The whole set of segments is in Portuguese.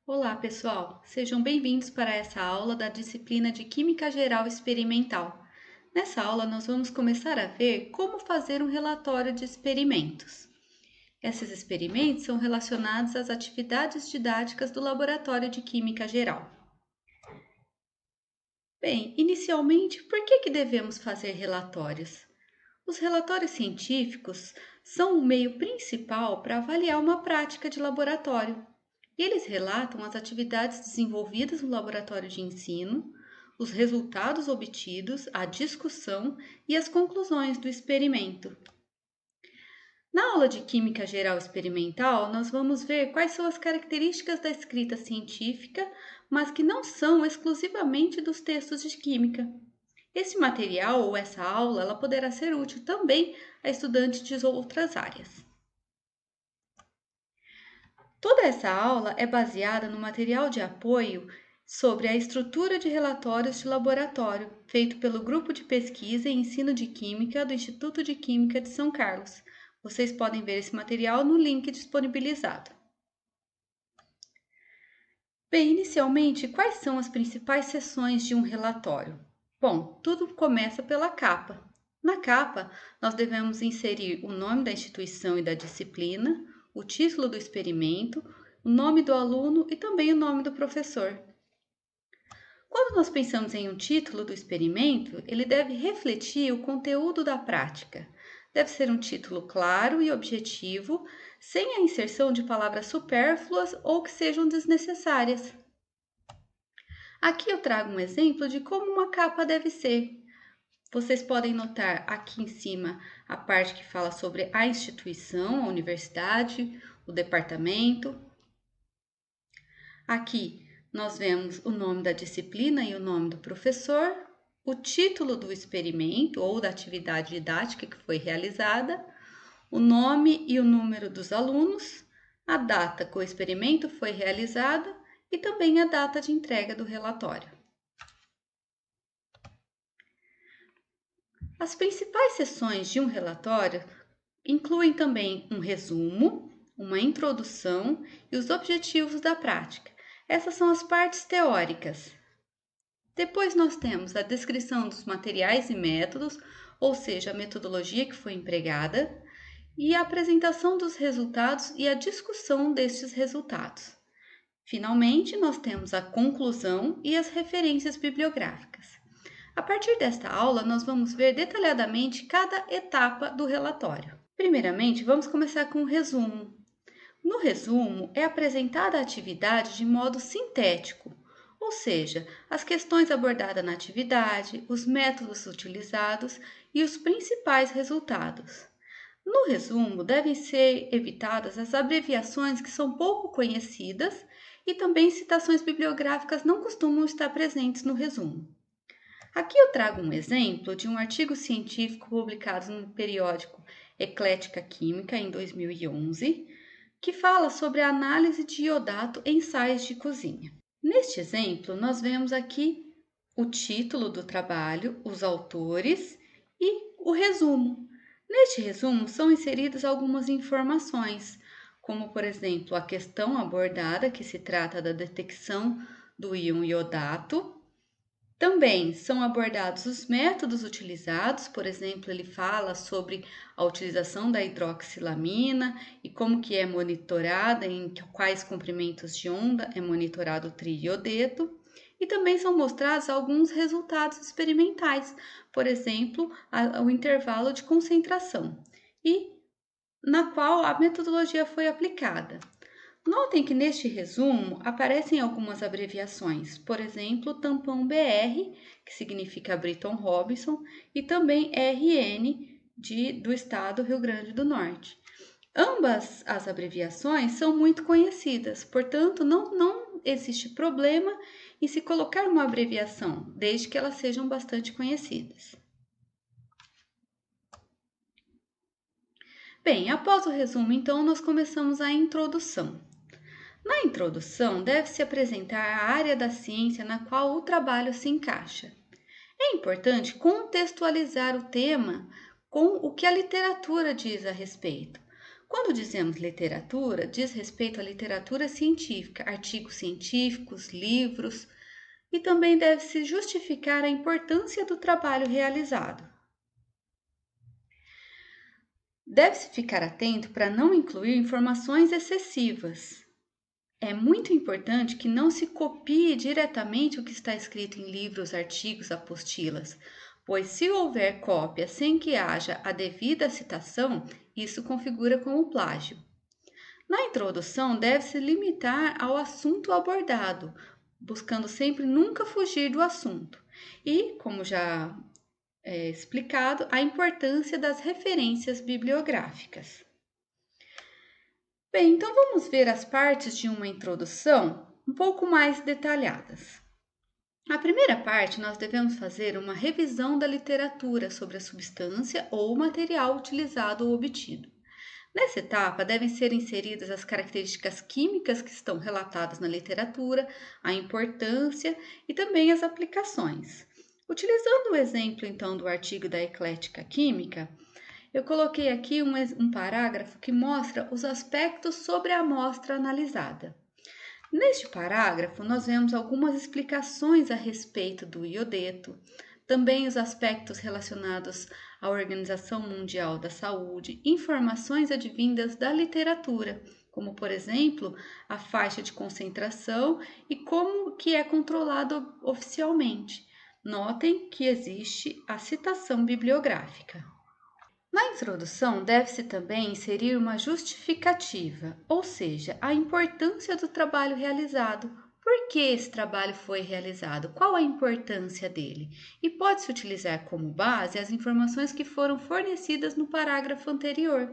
Olá, pessoal! Sejam bem-vindos para essa aula da disciplina de Química Geral Experimental. Nessa aula, nós vamos começar a ver como fazer um relatório de experimentos. Esses experimentos são relacionados às atividades didáticas do Laboratório de Química Geral. Bem, inicialmente, por que devemos fazer relatórios? Os relatórios científicos são o meio principal para avaliar uma prática de laboratório. E eles relatam as atividades desenvolvidas no laboratório de ensino, os resultados obtidos, a discussão e as conclusões do experimento. Na aula de Química Geral Experimental, nós vamos ver quais são as características da escrita científica, mas que não são exclusivamente dos textos de química. Esse material ou essa aula, ela poderá ser útil também a estudantes de outras áreas. Toda essa aula é baseada no material de apoio sobre a estrutura de relatórios de laboratório, feito pelo Grupo de Pesquisa e Ensino de Química do Instituto de Química de São Carlos. Vocês podem ver esse material no link disponibilizado. Bem, inicialmente, quais são as principais seções de um relatório? Bom, tudo começa pela capa. Na capa, nós devemos inserir o nome da instituição e da disciplina, o título do experimento, o nome do aluno e também o nome do professor. Quando nós pensamos em um título do experimento, ele deve refletir o conteúdo da prática. Deve ser um título claro e objetivo, sem a inserção de palavras supérfluas ou que sejam desnecessárias. Aqui eu trago um exemplo de como uma capa deve ser. Vocês podem notar aqui em cima a parte que fala sobre a instituição, a universidade, o departamento. Aqui nós vemos o nome da disciplina e o nome do professor, o título do experimento ou da atividade didática que foi realizada, o nome e o número dos alunos, a data que o experimento foi realizado e também a data de entrega do relatório. As principais seções de um relatório incluem também um resumo, uma introdução e os objetivos da prática. Essas são as partes teóricas. Depois nós temos a descrição dos materiais e métodos, ou seja, a metodologia que foi empregada, e a apresentação dos resultados e a discussão destes resultados. Finalmente, nós temos a conclusão e as referências bibliográficas. A partir desta aula, nós vamos ver detalhadamente cada etapa do relatório. Primeiramente, vamos começar com o resumo. No resumo, é apresentada a atividade de modo sintético, ou seja, as questões abordadas na atividade, os métodos utilizados e os principais resultados. No resumo, devem ser evitadas as abreviações que são pouco conhecidas e também citações bibliográficas não costumam estar presentes no resumo. Aqui eu trago um exemplo de um artigo científico publicado no periódico Eclética Química em 2011, que fala sobre a análise de iodato em sais de cozinha. Neste exemplo, nós vemos aqui o título do trabalho, os autores e o resumo. Neste resumo são inseridas algumas informações, como por exemplo a questão abordada, que se trata da detecção do íon iodato. Também são abordados os métodos utilizados, por exemplo, ele fala sobre a utilização da hidroxilamina e como que é monitorada, em quais comprimentos de onda é monitorado o triiodeto. E também são mostrados alguns resultados experimentais, por exemplo, o intervalo de concentração, e na qual a metodologia foi aplicada. Notem que neste resumo aparecem algumas abreviações, por exemplo, tampão BR, que significa Britton Robinson, e também RN, do estado Rio Grande do Norte. Ambas as abreviações são muito conhecidas, portanto, não existe problema em se colocar uma abreviação, desde que elas sejam bastante conhecidas. Bem, após o resumo, então, nós começamos a introdução. Na introdução, deve-se apresentar a área da ciência na qual o trabalho se encaixa. É importante contextualizar o tema com o que a literatura diz a respeito. Quando dizemos literatura, diz respeito à literatura científica, artigos científicos, livros, e também deve-se justificar a importância do trabalho realizado. Deve-se ficar atento para não incluir informações excessivas. É muito importante que não se copie diretamente o que está escrito em livros, artigos, apostilas, pois se houver cópia sem que haja a devida citação, isso configura como plágio. Na introdução, deve-se limitar ao assunto abordado, buscando sempre nunca fugir do assunto. E, como já é explicado, a importância das referências bibliográficas. Bem, então vamos ver as partes de uma introdução um pouco mais detalhadas. Na primeira parte, nós devemos fazer uma revisão da literatura sobre a substância ou material utilizado ou obtido. Nessa etapa, devem ser inseridas as características químicas que estão relatadas na literatura, a importância e também as aplicações. Utilizando o exemplo, então, do artigo da eclética química, eu coloquei aqui um parágrafo que mostra os aspectos sobre a amostra analisada. Neste parágrafo, nós vemos algumas explicações a respeito do iodeto, também os aspectos relacionados à Organização Mundial da Saúde, informações advindas da literatura, como, por exemplo, a faixa de concentração e como que é controlado oficialmente. Notem que existe a citação bibliográfica. Na introdução, deve-se também inserir uma justificativa, ou seja, a importância do trabalho realizado. Por que esse trabalho foi realizado? Qual a importância dele? E pode-se utilizar como base as informações que foram fornecidas no parágrafo anterior.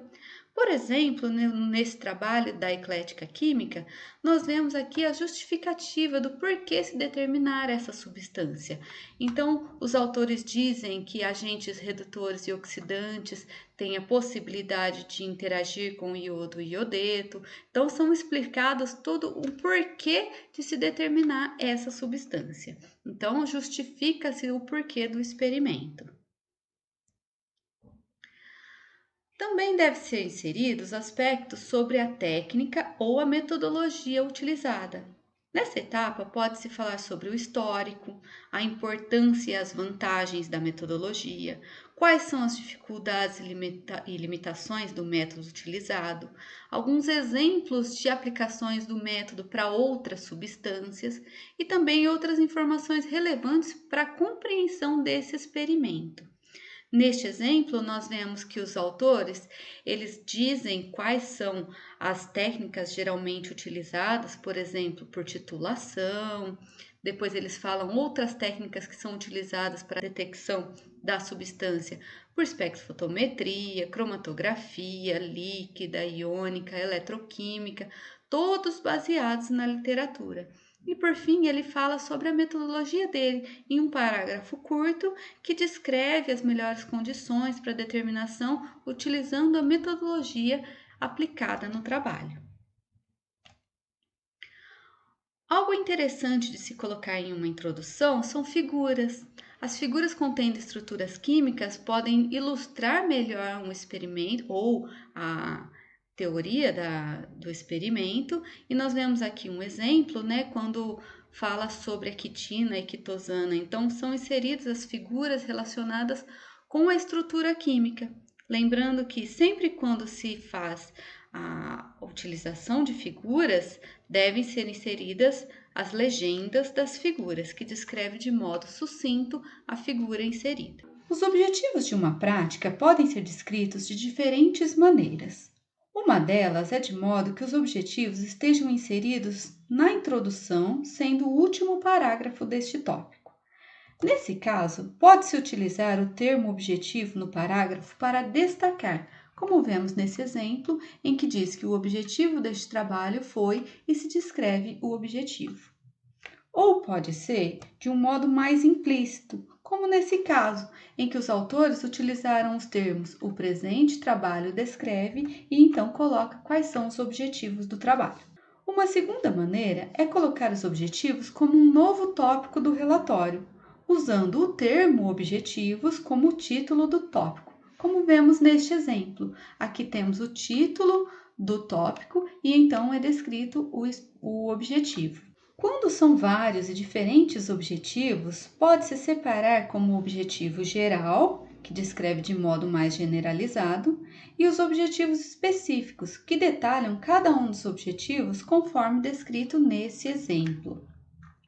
Por exemplo, nesse trabalho da eclética química, nós vemos aqui a justificativa do porquê se determinar essa substância. Então, os autores dizem que agentes redutores e oxidantes têm a possibilidade de interagir com o iodo e iodeto. Então, são explicados todo o porquê de se determinar essa substância. Então, justifica-se o porquê do experimento. Também devem ser inseridos aspectos sobre a técnica ou a metodologia utilizada. Nessa etapa, pode-se falar sobre o histórico, a importância e as vantagens da metodologia, quais são as dificuldades e limitações do método utilizado, alguns exemplos de aplicações do método para outras substâncias e também outras informações relevantes para a compreensão desse experimento. Neste exemplo, nós vemos que os autores, eles dizem quais são as técnicas geralmente utilizadas, por exemplo, por titulação. Depois eles falam outras técnicas que são utilizadas para a detecção da substância por espectrofotometria, cromatografia, líquida, iônica, eletroquímica, todos baseados na literatura. E por fim, ele fala sobre a metodologia dele em um parágrafo curto que descreve as melhores condições para determinação utilizando a metodologia aplicada no trabalho. Algo interessante de se colocar em uma introdução são figuras. As figuras contendo estruturas químicas podem ilustrar melhor um experimento ou a teoria do experimento, e nós vemos aqui um exemplo, né, quando fala sobre a quitina e quitosana. Então, são inseridas as figuras relacionadas com a estrutura química. Lembrando que sempre quando se faz a utilização de figuras, devem ser inseridas as legendas das figuras, que descreve de modo sucinto a figura inserida. Os objetivos de uma prática podem ser descritos de diferentes maneiras. Uma delas é de modo que os objetivos estejam inseridos na introdução, sendo o último parágrafo deste tópico. Nesse caso, pode-se utilizar o termo objetivo no parágrafo para destacar, como vemos nesse exemplo, em que diz que o objetivo deste trabalho foi e se descreve o objetivo. Ou pode ser de um modo mais implícito, como nesse caso, em que os autores utilizaram os termos o presente trabalho descreve e então coloca quais são os objetivos do trabalho. Uma segunda maneira é colocar os objetivos como um novo tópico do relatório, usando o termo objetivos como título do tópico, como vemos neste exemplo. Aqui temos o título do tópico e então é descrito o objetivo. Quando são vários e diferentes objetivos, pode-se separar como o objetivo geral, que descreve de modo mais generalizado, e os objetivos específicos, que detalham cada um dos objetivos conforme descrito nesse exemplo.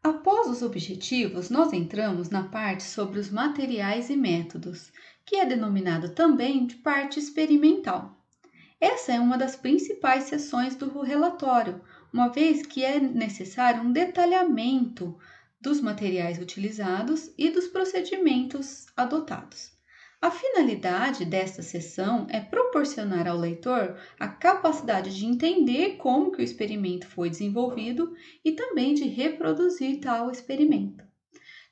Após os objetivos, nós entramos na parte sobre os materiais e métodos, que é denominado também de parte experimental. Essa é uma das principais seções do relatório, uma vez que é necessário um detalhamento dos materiais utilizados e dos procedimentos adotados. A finalidade desta seção é proporcionar ao leitor a capacidade de entender como que o experimento foi desenvolvido e também de reproduzir tal experimento.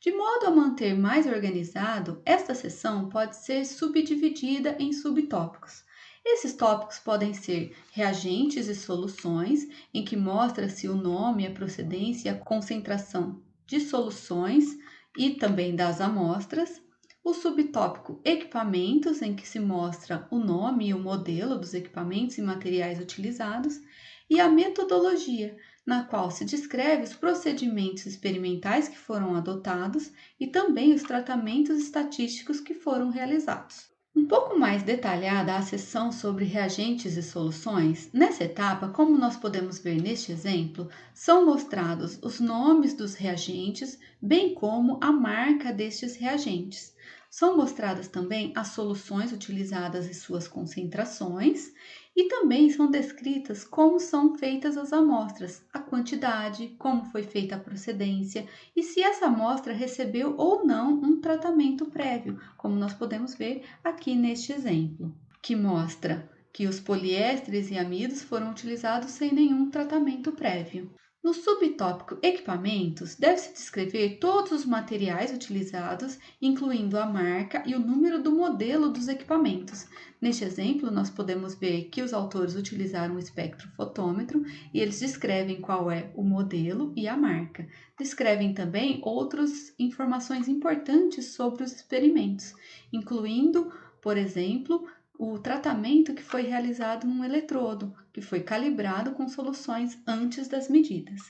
De modo a manter mais organizado, esta seção pode ser subdividida em subtópicos. Esses tópicos podem ser reagentes e soluções, em que mostra-se o nome, a procedência e a concentração de soluções e também das amostras. O subtópico equipamentos, em que se mostra o nome e o modelo dos equipamentos e materiais utilizados. E a metodologia, na qual se descreve os procedimentos experimentais que foram adotados e também os tratamentos estatísticos que foram realizados. Um pouco mais detalhada a seção sobre reagentes e soluções, nessa etapa, como nós podemos ver neste exemplo, são mostrados os nomes dos reagentes, bem como a marca destes reagentes. São mostradas também as soluções utilizadas e suas concentrações, e também são descritas como são feitas as amostras, a quantidade, como foi feita a procedência e se essa amostra recebeu ou não um tratamento prévio, como nós podemos ver aqui neste exemplo, que mostra que os poliésteres e amidos foram utilizados sem nenhum tratamento prévio. No subtópico equipamentos, deve-se descrever todos os materiais utilizados, incluindo a marca e o número do modelo dos equipamentos. Neste exemplo, nós podemos ver que os autores utilizaram o espectrofotômetro e eles descrevem qual é o modelo e a marca. Descrevem também outras informações importantes sobre os experimentos, incluindo, por exemplo, o tratamento que foi realizado num eletrodo, que foi calibrado com soluções antes das medidas.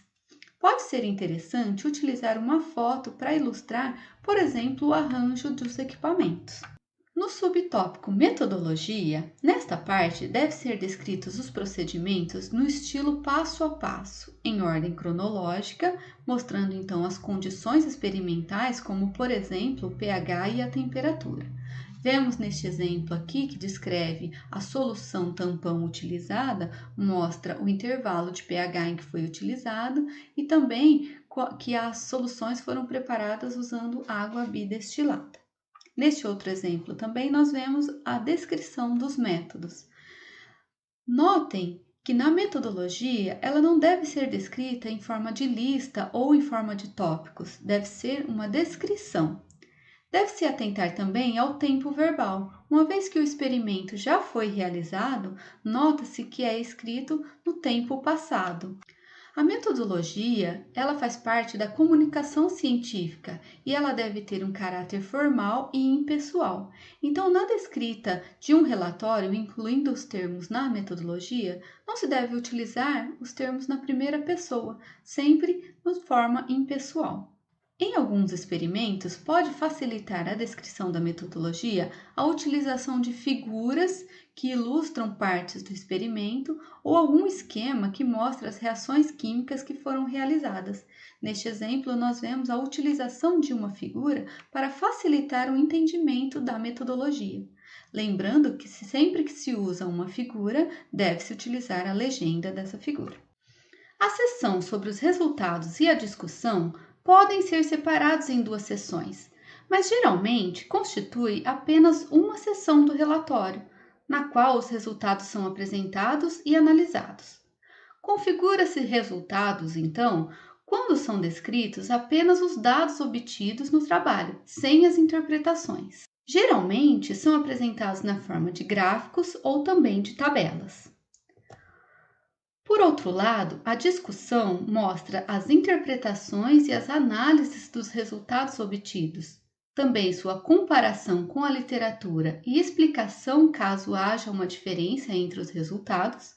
Pode ser interessante utilizar uma foto para ilustrar, por exemplo, o arranjo dos equipamentos. No subtópico metodologia, nesta parte deve ser descritos os procedimentos no estilo passo a passo, em ordem cronológica, mostrando então as condições experimentais, como por exemplo o pH e a temperatura. Vemos neste exemplo aqui que descreve a solução tampão utilizada, mostra o intervalo de pH em que foi utilizado e também que as soluções foram preparadas usando água bidestilada. Neste outro exemplo também nós vemos a descrição dos métodos. Notem que na metodologia ela não deve ser descrita em forma de lista ou em forma de tópicos, deve ser uma descrição. Deve-se atentar também ao tempo verbal. Uma vez que o experimento já foi realizado, nota-se que é escrito no tempo passado. A metodologia, ela faz parte da comunicação científica e ela deve ter um caráter formal e impessoal. Então, na descrita de um relatório, incluindo os termos na metodologia, não se deve utilizar os termos na primeira pessoa, sempre de forma impessoal. Em alguns experimentos, pode facilitar a descrição da metodologia a utilização de figuras que ilustram partes do experimento ou algum esquema que mostra as reações químicas que foram realizadas. Neste exemplo, nós vemos a utilização de uma figura para facilitar o entendimento da metodologia. Lembrando que sempre que se usa uma figura, deve-se utilizar a legenda dessa figura. A seção sobre os resultados e a discussão podem ser separados em duas sessões, mas geralmente constitui apenas uma seção do relatório, na qual os resultados são apresentados e analisados. Configura-se resultados, então, quando são descritos apenas os dados obtidos no trabalho, sem as interpretações. Geralmente são apresentados na forma de gráficos ou também de tabelas. Por outro lado, a discussão mostra as interpretações e as análises dos resultados obtidos, também sua comparação com a literatura e explicação caso haja uma diferença entre os resultados.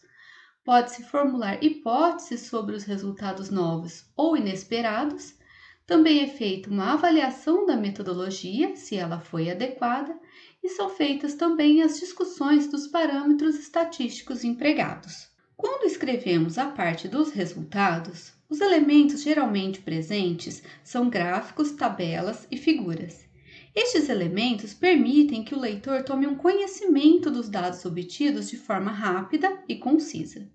Pode-se formular hipóteses sobre os resultados novos ou inesperados. Também é feita uma avaliação da metodologia, se ela foi adequada, e são feitas também as discussões dos parâmetros estatísticos empregados. Quando escrevemos a parte dos resultados, os elementos geralmente presentes são gráficos, tabelas e figuras. Estes elementos permitem que o leitor tome um conhecimento dos dados obtidos de forma rápida e concisa.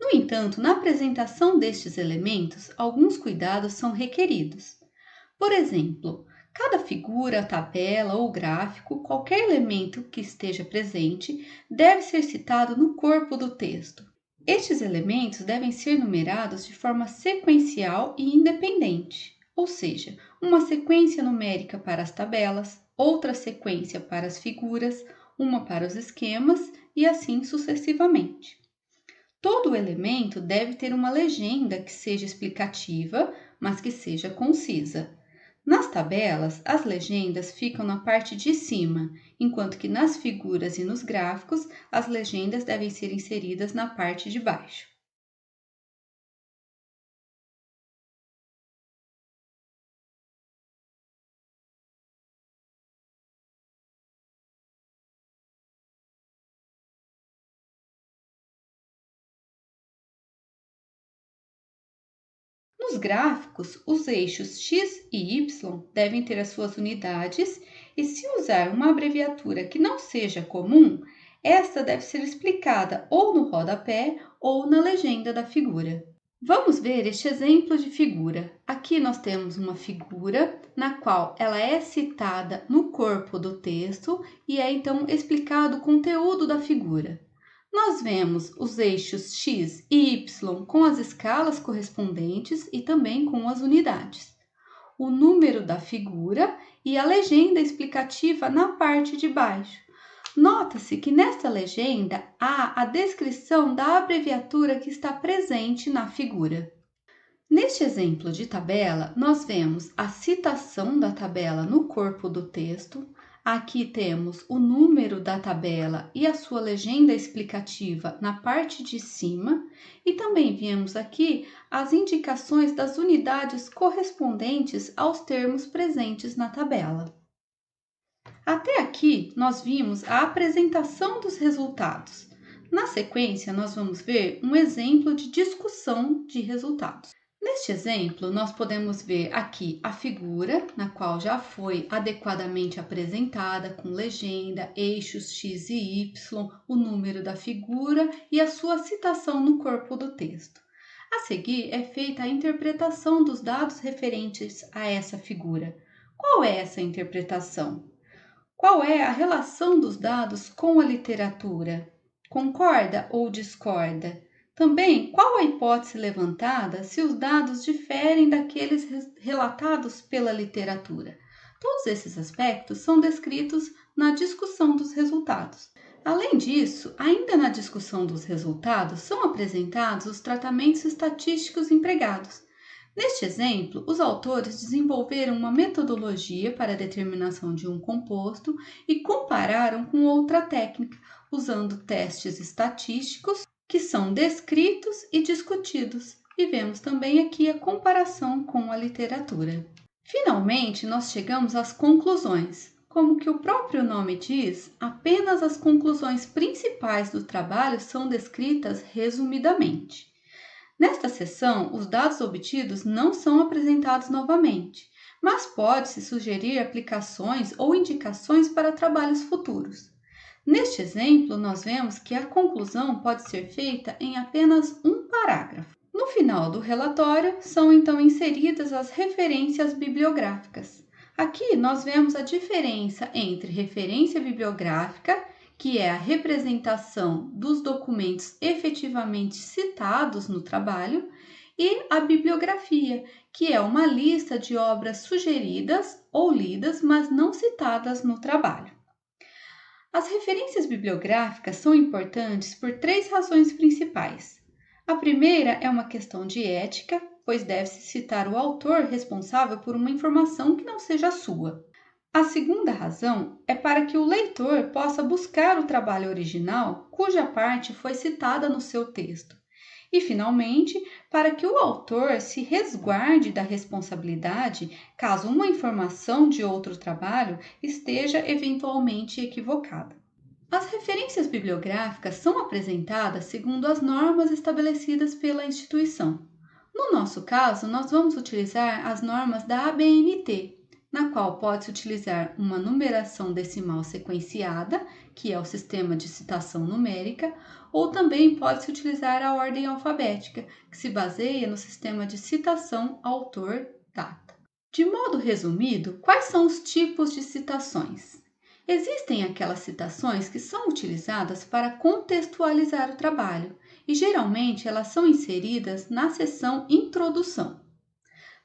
No entanto, na apresentação destes elementos, alguns cuidados são requeridos. Por exemplo, cada figura, tabela ou gráfico, qualquer elemento que esteja presente, deve ser citado no corpo do texto. Estes elementos devem ser numerados de forma sequencial e independente, ou seja, uma sequência numérica para as tabelas, outra sequência para as figuras, uma para os esquemas e assim sucessivamente. Todo elemento deve ter uma legenda que seja explicativa, mas que seja concisa. Nas tabelas, as legendas ficam na parte de cima, enquanto que nas figuras e nos gráficos, as legendas devem ser inseridas na parte de baixo. Nos gráficos, os eixos x e y devem ter as suas unidades e, se usar uma abreviatura que não seja comum, esta deve ser explicada ou no rodapé ou na legenda da figura. Vamos ver este exemplo de figura. Aqui nós temos uma figura na qual ela é citada no corpo do texto e é então explicado o conteúdo da figura. Nós vemos os eixos x e y com as escalas correspondentes e também com as unidades, o número da figura e a legenda explicativa na parte de baixo. Nota-se que nesta legenda há a descrição da abreviatura que está presente na figura. Neste exemplo de tabela, nós vemos a citação da tabela no corpo do texto. Aqui temos o número da tabela e a sua legenda explicativa na parte de cima. E também vemos aqui as indicações das unidades correspondentes aos termos presentes na tabela. Até aqui, nós vimos a apresentação dos resultados. Na sequência, nós vamos ver um exemplo de discussão de resultados. Neste exemplo, nós podemos ver aqui a figura, na qual já foi adequadamente apresentada, com legenda, eixos x e y, o número da figura e a sua citação no corpo do texto. A seguir, é feita a interpretação dos dados referentes a essa figura. Qual é essa interpretação? Qual é a relação dos dados com a literatura? Concorda ou discorda? Também, qual a hipótese levantada se os dados diferem daqueles relatados pela literatura? Todos esses aspectos são descritos na discussão dos resultados. Além disso, ainda na discussão dos resultados, são apresentados os tratamentos estatísticos empregados. Neste exemplo, os autores desenvolveram uma metodologia para a determinação de um composto e compararam com outra técnica, usando testes estatísticos que são descritos e discutidos. E vemos também aqui a comparação com a literatura. Finalmente, nós chegamos às conclusões. Como que o próprio nome diz, apenas as conclusões principais do trabalho são descritas resumidamente. Nesta seção, os dados obtidos não são apresentados novamente, mas pode-se sugerir aplicações ou indicações para trabalhos futuros. Neste exemplo, nós vemos que a conclusão pode ser feita em apenas um parágrafo. No final do relatório, são então inseridas as referências bibliográficas. Aqui nós vemos a diferença entre referência bibliográfica, que é a representação dos documentos efetivamente citados no trabalho, e a bibliografia, que é uma lista de obras sugeridas ou lidas, mas não citadas no trabalho. As referências bibliográficas são importantes por 3 razões principais. A primeira é uma questão de ética, pois deve-se citar o autor responsável por uma informação que não seja sua. A segunda razão é para que o leitor possa buscar o trabalho original cuja parte foi citada no seu texto. E, finalmente, para que o autor se resguarde da responsabilidade caso uma informação de outro trabalho esteja eventualmente equivocada. As referências bibliográficas são apresentadas segundo as normas estabelecidas pela instituição. No nosso caso, nós vamos utilizar as normas da ABNT, na qual pode-se utilizar uma numeração decimal sequenciada, que é o sistema de citação numérica, ou também pode-se utilizar a ordem alfabética, que se baseia no sistema de citação autor-data. De modo resumido, quais são os tipos de citações? Existem aquelas citações que são utilizadas para contextualizar o trabalho e geralmente elas são inseridas na seção Introdução.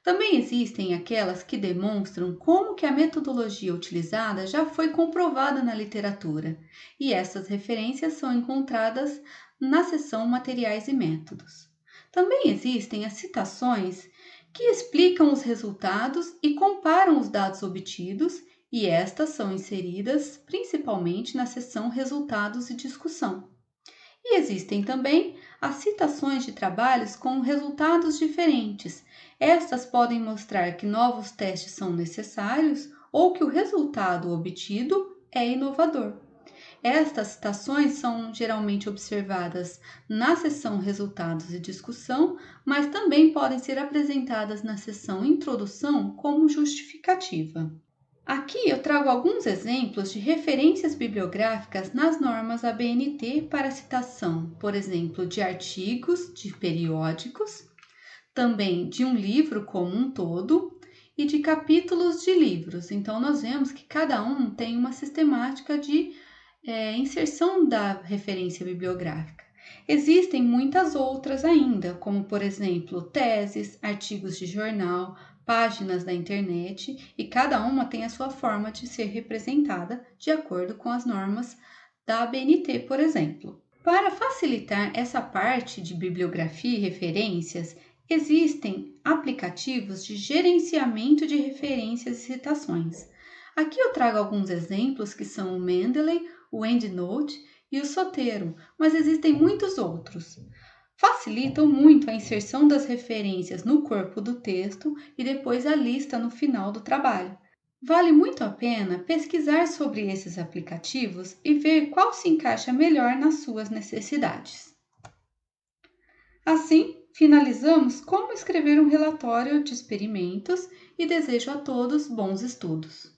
Também existem aquelas que demonstram como que a metodologia utilizada já foi comprovada na literatura, e essas referências são encontradas na seção Materiais e Métodos. Também existem as citações que explicam os resultados e comparam os dados obtidos, e estas são inseridas principalmente na seção Resultados e Discussão. E existem também as citações de trabalhos com resultados diferentes. Estas podem mostrar que novos testes são necessários ou que o resultado obtido é inovador. Estas citações são geralmente observadas na seção Resultados e Discussão, mas também podem ser apresentadas na seção Introdução como justificativa. Aqui eu trago alguns exemplos de referências bibliográficas nas normas ABNT para citação, por exemplo, de artigos, de periódicos, também de um livro como um todo e de capítulos de livros. Então, nós vemos que cada um tem uma sistemática de inserção da referência bibliográfica. Existem muitas outras ainda, como, por exemplo, teses, artigos de jornal, páginas da internet, e cada uma tem a sua forma de ser representada de acordo com as normas da ABNT, por exemplo. Para facilitar essa parte de bibliografia e referências, existem aplicativos de gerenciamento de referências e citações. Aqui eu trago alguns exemplos que são o Mendeley, o EndNote e o Sotero, mas existem muitos outros. Facilitam muito a inserção das referências no corpo do texto e depois a lista no final do trabalho. Vale muito a pena pesquisar sobre esses aplicativos e ver qual se encaixa melhor nas suas necessidades. Assim, finalizamos como escrever um relatório de experimentos e desejo a todos bons estudos.